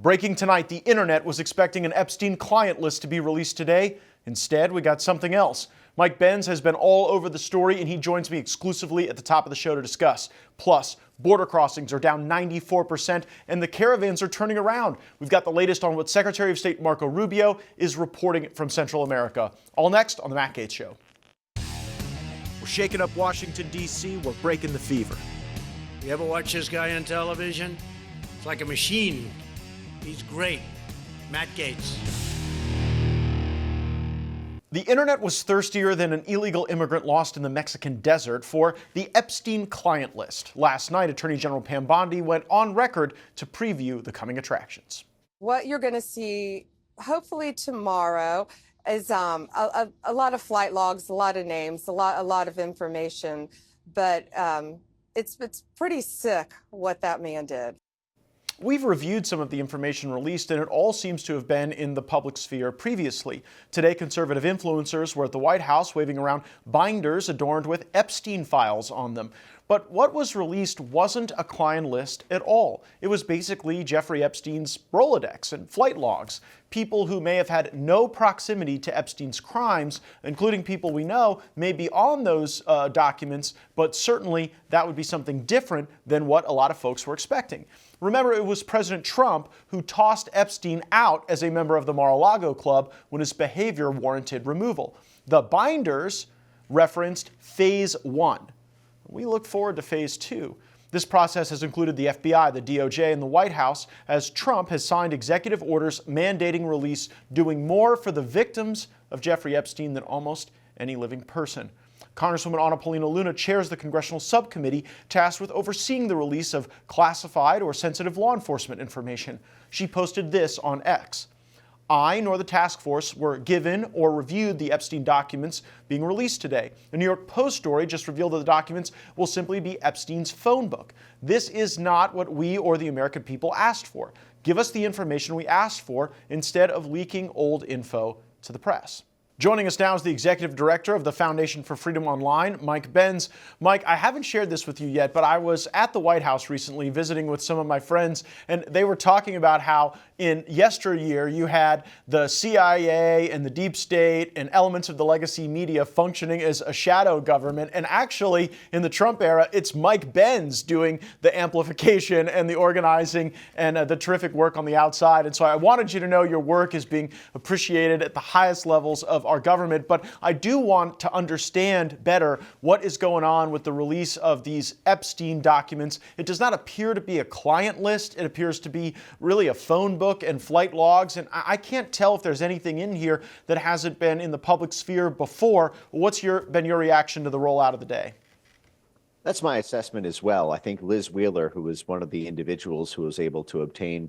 Breaking tonight, the internet was expecting an Epstein client list to be released today. Instead, we got something else. Mike Benz has been all over the story, and he joins me exclusively at the top of the show to discuss. Plus, border crossings are down 94%, and the caravans are turning around. We've got the latest on what Secretary of State Marco Rubio is reporting from Central America. All next on the Matt Gaetz Show. We're shaking up Washington, D.C. We're breaking the fever. You ever watch this guy on television? It's like a machine. He's great. Matt Gaetz. The internet was thirstier than an illegal immigrant lost in the Mexican desert for the Epstein client list. Last night, Attorney General Pam Bondi went on record to preview the coming attractions. What you're going to see, hopefully tomorrow, is a lot of flight logs, a lot of names, a lot of information. But it's pretty sick what that man did. We've reviewed some of the information released, and it all seems to have been in the public sphere previously. Today, conservative influencers were at the White House waving around binders adorned with Epstein files on them. But what was released wasn't a client list at all. It was basically Jeffrey Epstein's Rolodex and flight logs. People who may have had no proximity to Epstein's crimes, including people we know may be on those documents, but certainly that would be something different than what a lot of folks were expecting. Remember, it was President Trump who tossed Epstein out as a member of the Mar-a-Lago Club when his behavior warranted removal. The binders referenced Phase 1. We look forward to Phase 2. This process has included the FBI, the DOJ, and the White House, as Trump has signed executive orders mandating release, doing more for the victims of Jeffrey Epstein than almost any living person. Congresswoman Ana Paulina Luna chairs the congressional subcommittee tasked with overseeing the release of classified or sensitive law enforcement information. She posted this on X. I nor the task force were given or reviewed the Epstein documents being released today. The New York Post story just revealed that the documents will simply be Epstein's phone book. This is not what we or the American people asked for. Give us the information we asked for instead of leaking old info to the press. Joining us now is the executive director of the Foundation for Freedom Online, Mike Benz. Mike, I haven't shared this with you yet, but I was at the White House recently visiting with some of my friends, and they were talking about how in yesteryear you had the CIA and the deep state and elements of the legacy media functioning as a shadow government. And actually, in the Trump era, it's Mike Benz doing the amplification and the organizing and the terrific work on the outside. And so I wanted you to know your work is being appreciated at the highest levels of our government, but I do want to understand better what is going on with the release of these Epstein documents. It does not appear to be a client list. It appears to be really a phone book and flight logs, and I can't tell if there's anything in here that hasn't been in the public sphere before. What's been your reaction to the rollout of the day? That's my assessment as well. I think Liz Wheeler, who was one of the individuals who was able to obtain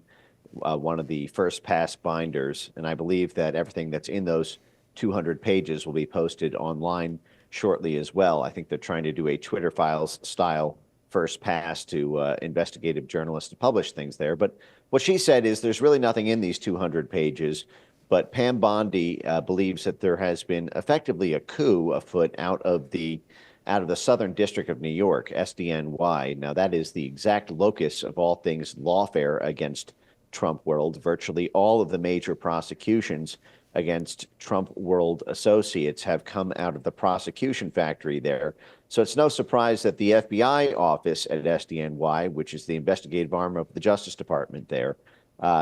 one of the first pass binders, and I believe that everything that's in those 200 pages will be posted online shortly as well. I think they're trying to do a Twitter files style first pass to investigative journalists to publish things there. But what she said is there's really nothing in these 200 pages. But Pam Bondi believes that there has been effectively a coup afoot out of the Southern District of New York, SDNY. Now, that is the exact locus of all things lawfare against Trump World. Virtually all of the major prosecutions against Trump World associates have come out of the prosecution factory there. So it's no surprise that the FBI office at SDNY, which is the investigative arm of the Justice Department there,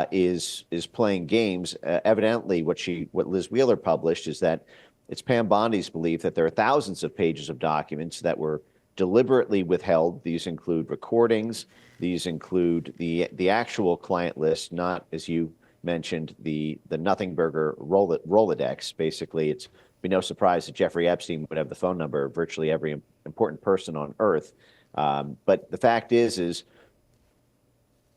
is playing games. Evidently, what Liz Wheeler published is that it's Pam Bondi's belief that there are thousands of pages of documents that were deliberately withheld. These include recordings. These include the actual client list, not, as you mentioned, the Nothing Burger Rolodex. Basically, it's be no surprise that Jeffrey Epstein would have the phone number of virtually every important person on earth. But the fact is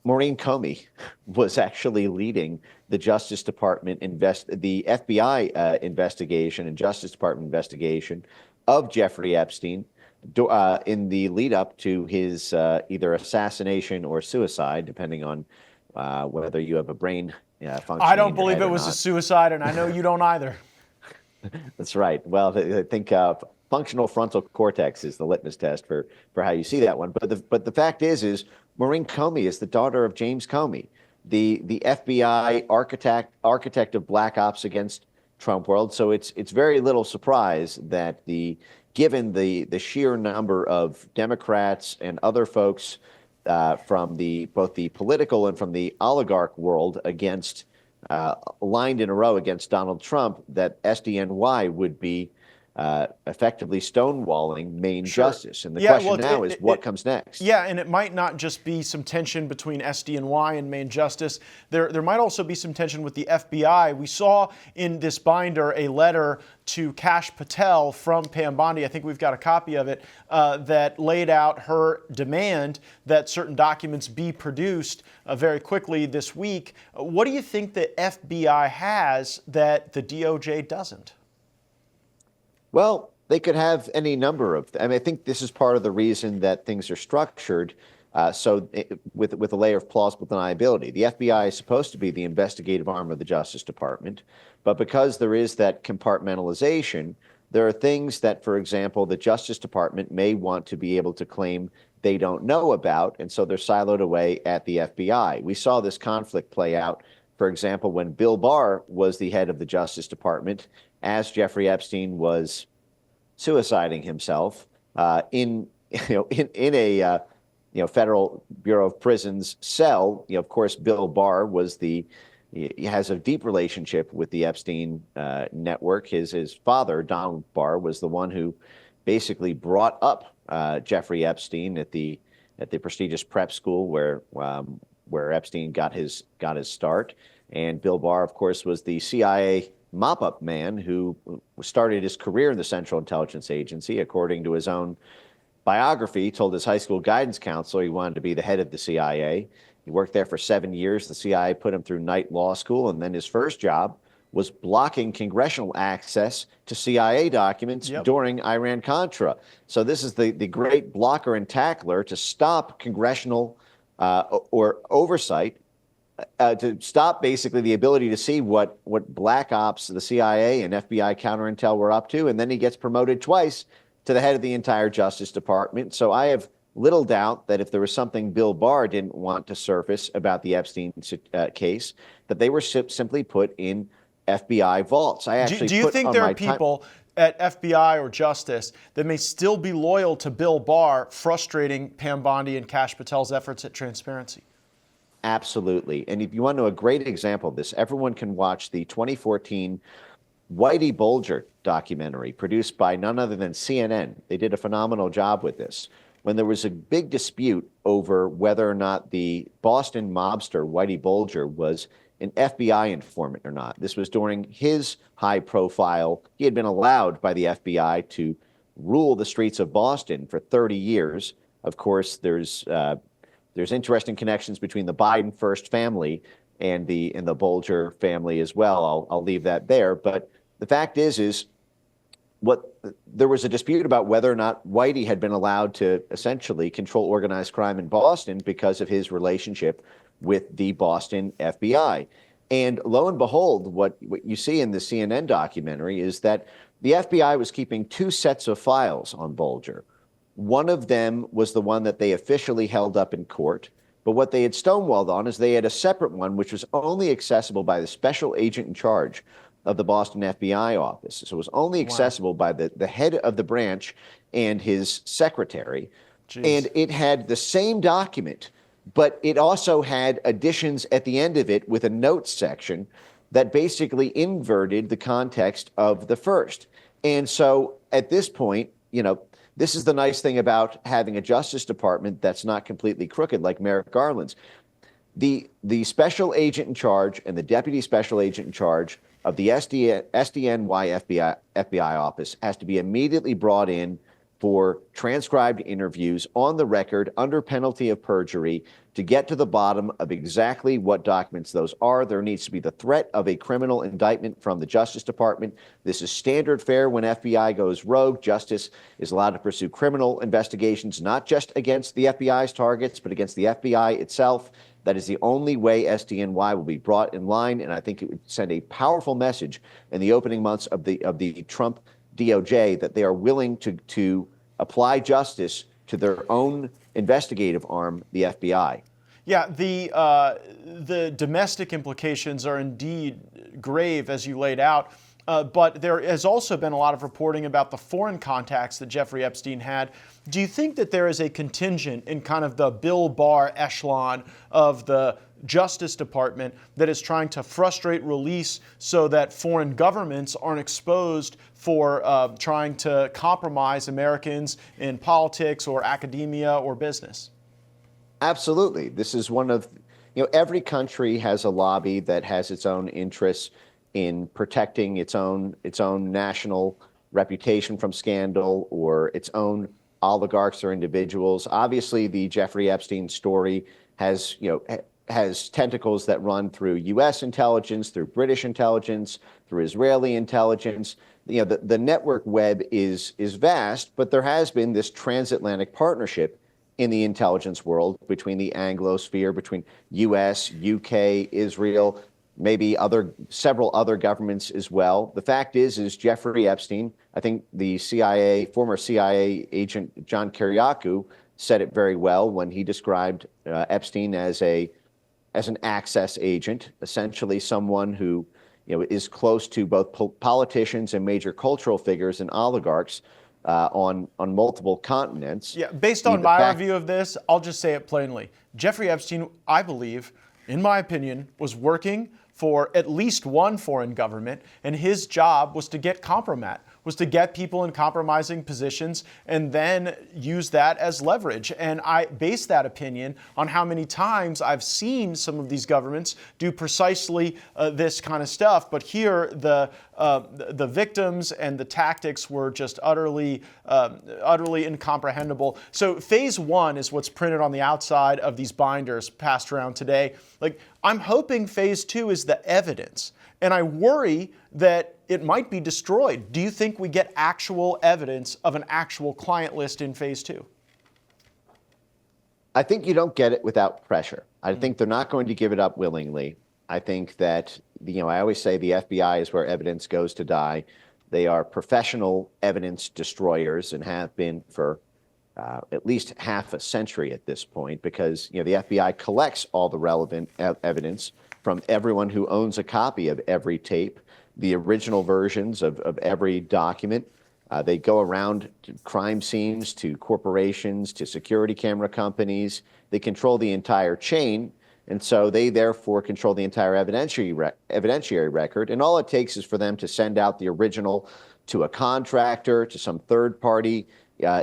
Maureen Comey was actually leading the Justice Department the FBI investigation and Justice Department investigation of Jeffrey Epstein in the lead up to his either assassination or suicide, depending on whether you have a brain function. I don't believe it was a suicide, and I know you don't either. That's right. Well, I think functional frontal cortex is the litmus test for how you see that one. But the fact is Maureen Comey is the daughter of James Comey, the FBI architect of black ops against Trump world. So it's very little surprise that given the sheer number of Democrats and other folks from both the political and from the oligarch world against aligned in a row against Donald Trump, that SDNY would be effectively stonewalling Main justice. And the question now is what comes next? Yeah, and it might not just be some tension between SDNY and Main justice. There might also be some tension with the FBI. We saw in this binder a letter to Kash Patel from Pam Bondi, I think we've got a copy of it, that laid out her demand that certain documents be produced very quickly this week. What do you think the FBI has that the DOJ doesn't? Well, they could have any number of. I think this is part of the reason that things are structured with a layer of plausible deniability. The FBI is supposed to be the investigative arm of the Justice Department, but because there is that compartmentalization, there are things that, for example, the Justice Department may want to be able to claim they don't know about, and so they're siloed away at the FBI. We saw this conflict play out, for example, when Bill Barr was the head of the Justice Department, as Jeffrey Epstein was suiciding himself in a Federal Bureau of Prisons cell. Of course, Bill Barr he has a deep relationship with the Epstein network. His father, Donald Barr, was the one who basically brought up Jeffrey Epstein at the prestigious prep school where Epstein got his start. And Bill Barr, of course, was the CIA mop-up man who started his career in the Central Intelligence Agency. According to his own biography, he told his high school guidance counselor he wanted to be the head of the CIA. He worked there for 7 years. The CIA put him through night law school, and then his first job was blocking congressional access to CIA documents during Iran-Contra. So this is the great blocker and tackler to stop congressional or oversight, to stop basically the ability to see what black ops, the CIA and FBI counterintel were up to. And then he gets promoted twice to the head of the entire Justice Department. So I have little doubt that if there was something Bill Barr didn't want to surface about the Epstein case, that they were simply put in FBI vaults. Do you think there are people at FBI or Justice that may still be loyal to Bill Barr, frustrating Pam Bondi and Kash Patel's efforts at transparency? Absolutely. And if you want to know a great example of this, everyone can watch the 2014 Whitey Bulger documentary produced by none other than CNN. They did a phenomenal job with this. When there was a big dispute over whether or not the Boston mobster Whitey Bulger was an FBI informant or not. This was during his high profile. He had been allowed by the FBI to rule the streets of Boston for 30 years. Of course, there's interesting connections between the Biden first family and the Bulger family as well. I'll leave that there. But the fact is there was a dispute about whether or not Whitey had been allowed to essentially control organized crime in Boston because of his relationship with the Boston FBI. And lo and behold, what you see in the CNN documentary is that the FBI was keeping two sets of files on Bulger. One of them was the one that they officially held up in court, but what they had stonewalled on is they had a separate one which was only accessible by the special agent in charge of the Boston FBI office. So it was only accessible by the head of the branch and his secretary. Jeez. And it had the same document, but it also had additions at the end of it with a notes section that basically inverted the context of the first. And so at this point, this is the nice thing about having a Justice Department that's not completely crooked like Merrick Garland's. The special agent in charge and the deputy special agent in charge of the SDNY FBI office has to be immediately brought in for transcribed interviews on the record under penalty of perjury to get to the bottom of exactly what documents those are. There needs to be the threat of a criminal indictment from the Justice Department. This is standard fare when FBI goes rogue. Justice is allowed to pursue criminal investigations, not just against the FBI's targets, but against the FBI itself. That is the only way SDNY will be brought in line, and I think it would send a powerful message in the opening months of the Trump DOJ that they are willing to apply justice to their own investigative arm, the FBI. Yeah, the domestic implications are indeed grave, as you laid out. But there has also been a lot of reporting about the foreign contacts that Jeffrey Epstein had. Do you think that there is a contingent in kind of the Bill Barr echelon of the Justice Department that is trying to frustrate release so that foreign governments aren't exposed for trying to compromise Americans in politics or academia or business? Absolutely. This is one of, every country has a lobby that has its own interests in protecting its own national reputation from scandal or its own oligarchs or individuals. Obviously, the Jeffrey Epstein story has tentacles that run through U.S. intelligence, through British intelligence, through Israeli intelligence. The network web is vast, but there has been this transatlantic partnership in the intelligence world between the Anglosphere, between U.S., U.K., Israel, maybe several other governments as well. The fact is Jeffrey Epstein, I think the former CIA agent John Kiriakou said it very well when he described Epstein as an access agent, essentially someone who is close to both politicians and major cultural figures and oligarchs on multiple continents. Yeah, based on my review of this, I'll just say it plainly. Jeffrey Epstein, I believe, in my opinion, was working for at least one foreign government, and his job was to get compromat, was to get people in compromising positions and then use that as leverage. And I base that opinion on how many times I've seen some of these governments do precisely this kind of stuff. But here, the victims and the tactics were just utterly incomprehensible. So phase one is what's printed on the outside of these binders passed around today. I'm hoping phase two is the evidence. And I worry that it might be destroyed. Do you think we get actual evidence of an actual client list in phase two? I think you don't get it without pressure. I think they're not going to give it up willingly. I think that, I always say the FBI is where evidence goes to die. They are professional evidence destroyers and have been for at least half a century at this point, because the FBI collects all the relevant evidence from everyone who owns a copy of every tape, the original versions of every document. They go around to crime scenes, to corporations, to security camera companies. They control the entire chain, and so they therefore control the entire evidentiary record. And all it takes is for them to send out the original to a contractor, to some third-party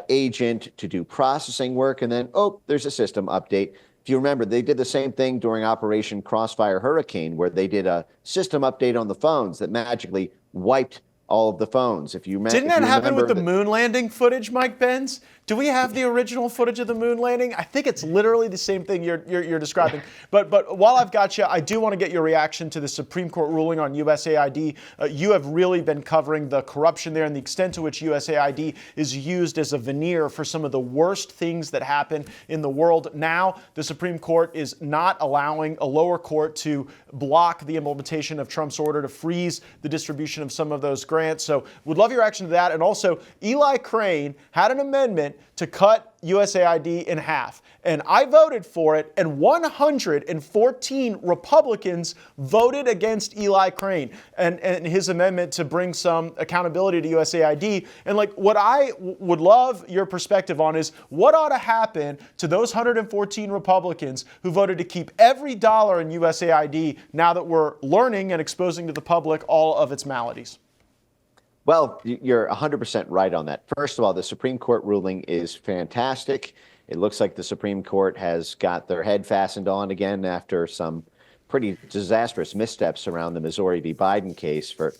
agent to do processing work, and then, there's a system update. If you remember, they did the same thing during Operation Crossfire Hurricane, where they did a system update on the phones that magically wiped all of the phones. Didn't that happen with the moon landing footage, Mike Benz? Do we have the original footage of the moon landing? I think it's literally the same thing you're describing. But while I've got you, I do want to get your reaction to the Supreme Court ruling on USAID. You have really been covering the corruption there and the extent to which USAID is used as a veneer for some of the worst things that happen in the world. Now, the Supreme Court is not allowing a lower court to block the implementation of Trump's order to freeze the distribution of some of those grants. So would love your reaction to that. And also, Eli Crane had an amendment to cut USAID in half. And I voted for it, and 114 Republicans voted against Eli Crane and his amendment to bring some accountability to USAID. And what I would love your perspective on is what ought to happen to those 114 Republicans who voted to keep every dollar in USAID now that we're learning and exposing to the public all of its maladies. Well, you're 100% right on that. First of all, the Supreme Court ruling is fantastic. It looks like the Supreme Court has got their head fastened on again after some pretty disastrous missteps around the Missouri v. Biden case for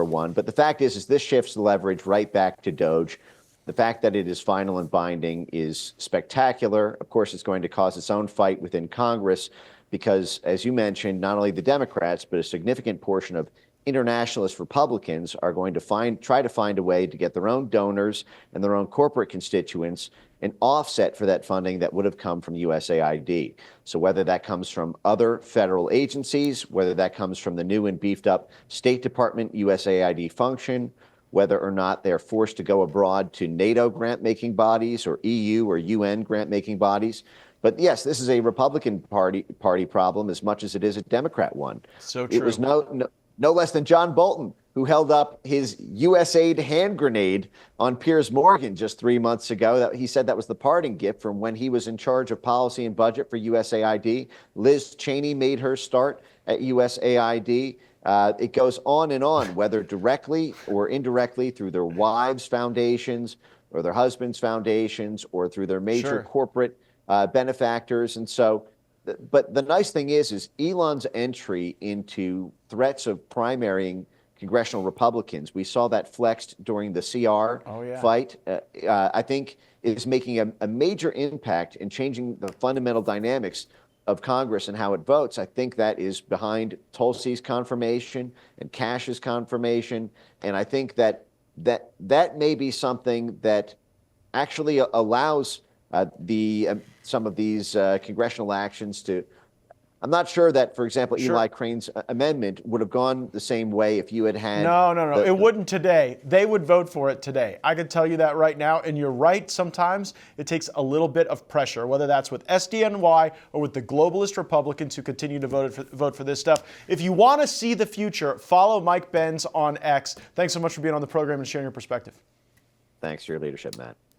one. But the fact is this shifts the leverage right back to DOJ. The fact that it is final and binding is spectacular. Of course, it's going to cause its own fight within Congress because, as you mentioned, not only the Democrats, but a significant portion of internationalist Republicans are going to try to find a way to get their own donors and their own corporate constituents an offset for that funding that would have come from USAID. So whether that comes from other federal agencies, whether that comes from the new and beefed up State Department USAID function, whether or not they're forced to go abroad to NATO grant-making bodies or EU or UN grant-making bodies. But yes, this is a Republican Party problem as much as it is a Democrat one. So true. It was no less than John Bolton who held up his USAID hand grenade on Piers Morgan just 3 months ago. He said that was the parting gift from when he was in charge of policy and budget for USAID. Liz Cheney made her start at USAID. It goes on and on, whether directly or indirectly through their wives' foundations or their husbands' foundations or through their major corporate benefactors. And so, but the nice thing is Elon's entry into threats of primarying congressional Republicans, we saw that flexed during the CR fight, I think is making a major impact in changing the fundamental dynamics of Congress and how it votes. I think that is behind Tulsi's confirmation and Cash's confirmation. And I think that may be something that actually allows some of these congressional actions to. I'm not sure that, for example, Eli Crane's amendment would have gone the same way if you had had. No. It wouldn't today. They would vote for it today. I can tell you that right now. And you're right. Sometimes it takes a little bit of pressure, whether that's with SDNY or with the globalist Republicans who continue to vote for this stuff. If you want to see the future, follow Mike Benz on X. Thanks so much for being on the program and sharing your perspective. Thanks for your leadership, Matt.